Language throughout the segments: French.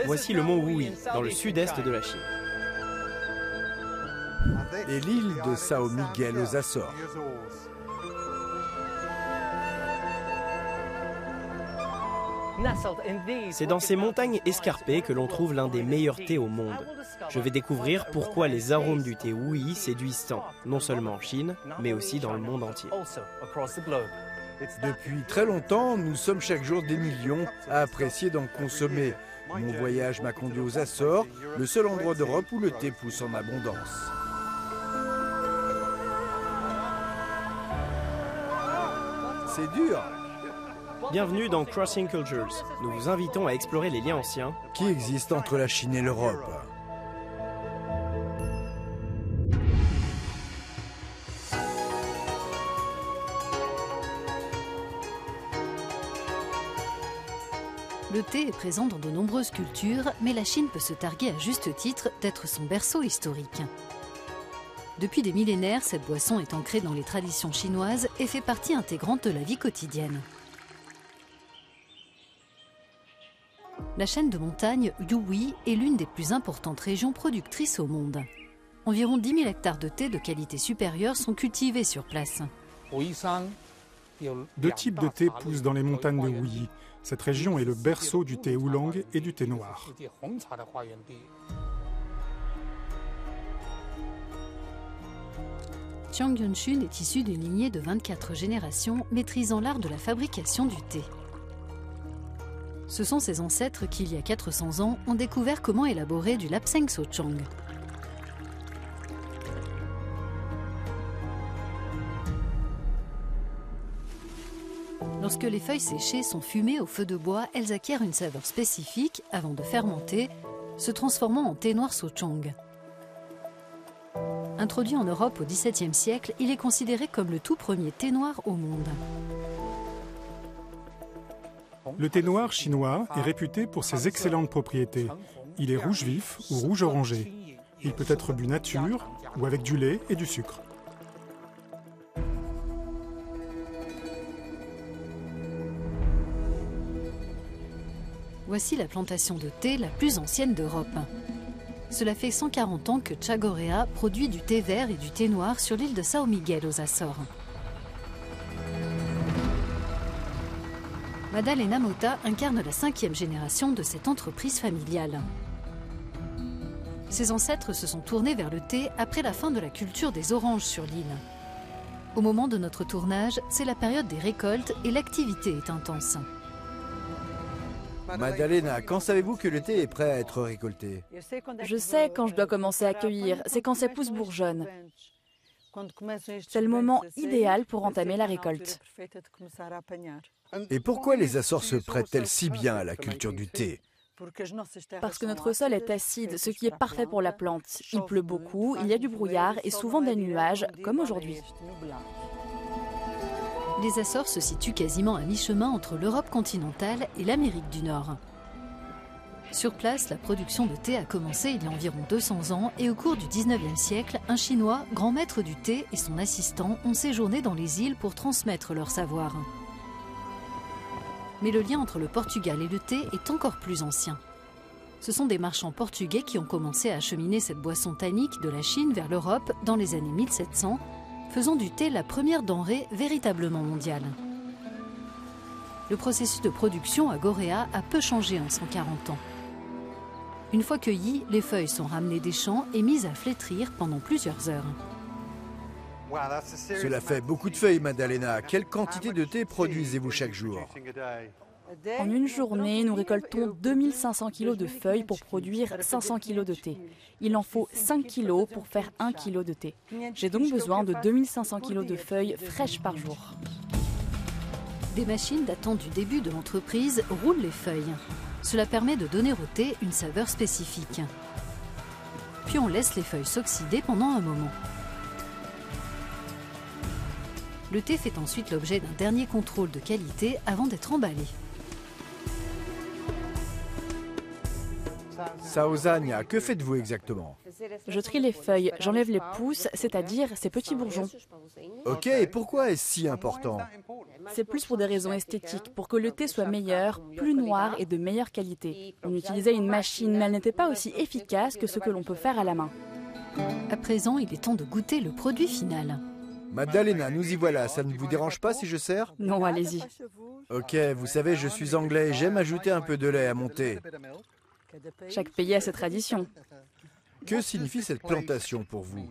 Voici le mont Wuyi, dans le sud-est de la Chine. Et l'île de São Miguel aux Açores. C'est dans ces montagnes escarpées que l'on trouve l'un des meilleurs thés au monde. Je vais découvrir pourquoi les arômes du thé Wuyi séduisent tant, non seulement en Chine, mais aussi dans le monde entier. Depuis très longtemps, nous sommes chaque jour des millions à apprécier d'en consommer. Mon voyage m'a conduit aux Açores, le seul endroit d'Europe où le thé pousse en abondance. C'est dur. Bienvenue dans Crossing Cultures. Nous vous invitons à explorer les liens anciens Qui existe entre la Chine et l'Europe. Le thé est présent dans de nombreuses cultures, mais la Chine peut se targuer à juste titre d'être son berceau historique. Depuis des millénaires, cette boisson est ancrée dans les traditions chinoises et fait partie intégrante de la vie quotidienne. La chaîne de montagnes Yuhui est l'une des plus importantes régions productrices au monde. Environ 10 000 hectares de thé de qualité supérieure sont cultivés sur place. Deux types de thé poussent dans les montagnes de Wuyi. Cette région est le berceau du thé oolong et du thé noir. Chiang Yun-chun est issu d'une lignée de 24 générations maîtrisant l'art de la fabrication du thé. Ce sont ses ancêtres qui, il y a 400 ans, ont découvert comment élaborer du lapsang souchong. Lorsque les feuilles séchées sont fumées au feu de bois, elles acquièrent une saveur spécifique avant de fermenter, se transformant en thé noir souchong. Introduit en Europe au XVIIe siècle, il est considéré comme le tout premier thé noir au monde. Le thé noir chinois est réputé pour ses excellentes propriétés. Il est rouge vif ou rouge orangé. Il peut être bu nature ou avec du lait et du sucre. Voici la plantation de thé la plus ancienne d'Europe. Cela fait 140 ans que Chagorea produit du thé vert et du thé noir sur l'île de São Miguel aux Açores. Madalena Mota incarne la 5e génération de cette entreprise familiale. Ses ancêtres se sont tournés vers le thé après la fin de la culture des oranges sur l'île. Au moment de notre tournage, c'est la période des récoltes et l'activité est intense. Madalena, quand savez-vous que le thé est prêt à être récolté? Je sais quand je dois commencer à cueillir, c'est quand ses pousses bourgeonnent. C'est le moment idéal pour entamer la récolte. Et pourquoi les Açores se prêtent-elles si bien à la culture du thé? Parce que notre sol est acide, ce qui est parfait pour la plante. Il pleut beaucoup, il y a du brouillard et souvent des nuages, comme aujourd'hui. Les Açores se situent quasiment à mi-chemin entre l'Europe continentale et l'Amérique du Nord. Sur place, la production de thé a commencé il y a environ 200 ans et au cours du 19e siècle, un Chinois, grand maître du thé, et son assistant ont séjourné dans les îles pour transmettre leur savoir. Mais le lien entre le Portugal et le thé est encore plus ancien. Ce sont des marchands portugais qui ont commencé à acheminer cette boisson tannique de la Chine vers l'Europe dans les années 1700, faisant du thé la première denrée véritablement mondiale. Le processus de production à Gorea a peu changé en 140 ans. Une fois cueillies, les feuilles sont ramenées des champs et mises à flétrir pendant plusieurs heures. Cela fait beaucoup de feuilles, Madalena. Quelle quantité de thé produisez-vous chaque jour? En une journée, nous récoltons 2500 kg de feuilles pour produire 500 kg de thé. Il en faut 5 kg pour faire 1 kg de thé. J'ai donc besoin de 2500 kg de feuilles fraîches par jour. Des machines datant du début de l'entreprise roulent les feuilles. Cela permet de donner au thé une saveur spécifique. Puis on laisse les feuilles s'oxyder pendant un moment. Le thé fait ensuite l'objet d'un dernier contrôle de qualité avant d'être emballé. Saozania, que faites-vous exactement? Je trie les feuilles, j'enlève les pousses, c'est-à-dire ces petits bourgeons. Ok, et pourquoi est-ce si important? C'est plus pour des raisons esthétiques, pour que le thé soit meilleur, plus noir et de meilleure qualité. On utilisait une machine, mais elle n'était pas aussi efficace que ce que l'on peut faire à la main. À présent, il est temps de goûter le produit final. Maddalena, nous y voilà. Ça ne vous dérange pas si je sers? Non, allez-y. Ok, vous savez, je suis anglais et j'aime ajouter un peu de lait à mon thé. Chaque pays a ses traditions. Que signifie cette plantation pour vous?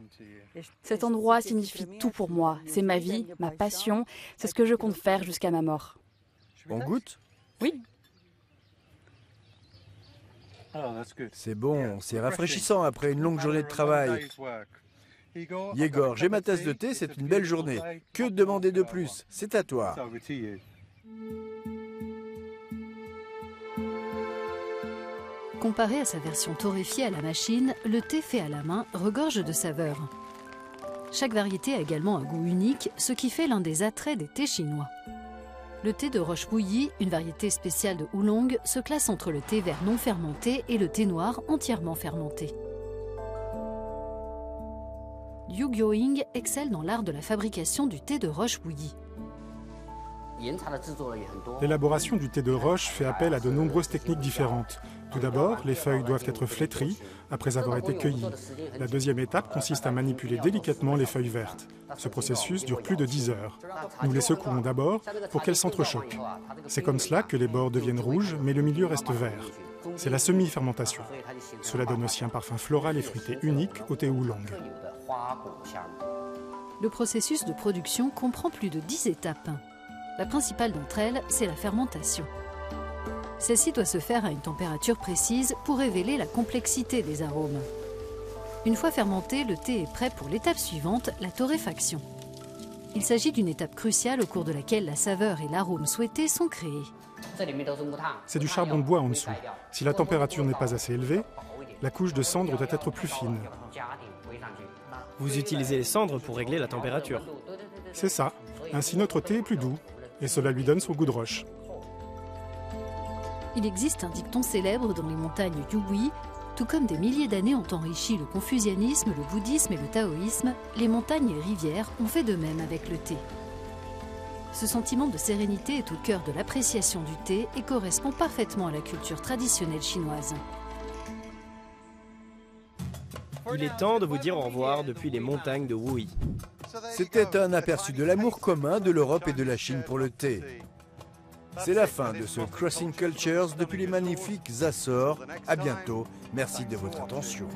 Cet endroit signifie tout pour moi. C'est ma vie, ma passion. C'est ce que je compte faire jusqu'à ma mort. On goûte? Oui. C'est bon, c'est rafraîchissant après une longue journée de travail. Yegor, j'ai ma tasse de thé, c'est une belle journée. Que demander de plus? C'est à toi. Comparé à sa version torréfiée à la machine, le thé fait à la main regorge de saveurs. Chaque variété a également un goût unique, ce qui fait l'un des attraits des thés chinois. Le thé de roche bouillie, une variété spéciale de oolong, se classe entre le thé vert non fermenté et le thé noir entièrement fermenté. Liu Guoying excelle dans l'art de la fabrication du thé de roche bouillie. L'élaboration du thé de roche fait appel à de nombreuses techniques différentes. Tout d'abord, les feuilles doivent être flétries après avoir été cueillies. La deuxième étape consiste à manipuler délicatement les feuilles vertes. Ce processus dure plus de 10 heures. Nous les secouons d'abord pour qu'elles s'entrechoquent. C'est comme cela que les bords deviennent rouges, mais le milieu reste vert. C'est la semi-fermentation. Cela donne aussi un parfum floral et fruité unique au thé oolong. Le processus de production comprend plus de 10 étapes. La principale d'entre elles, c'est la fermentation. Celle-ci doit se faire à une température précise pour révéler la complexité des arômes. Une fois fermenté, le thé est prêt pour l'étape suivante, la torréfaction. Il s'agit d'une étape cruciale au cours de laquelle la saveur et l'arôme souhaités sont créés. C'est du charbon de bois en dessous. Si la température n'est pas assez élevée, la couche de cendre doit être plus fine. Vous utilisez les cendres pour régler la température. C'est ça. Ainsi notre thé est plus doux. Et cela lui donne son goût de roche. Il existe un dicton célèbre dans les montagnes Yugui. Tout comme des milliers d'années ont enrichi le confucianisme, le bouddhisme et le taoïsme, les montagnes et rivières ont fait de même avec le thé. Ce sentiment de sérénité est au cœur de l'appréciation du thé et correspond parfaitement à la culture traditionnelle chinoise. Il est temps de vous dire au revoir depuis les montagnes de Wuyi. C'était un aperçu de l'amour commun de l'Europe et de la Chine pour le thé. C'est la fin de ce Crossing Cultures depuis les magnifiques Açores. À bientôt. Merci de votre attention.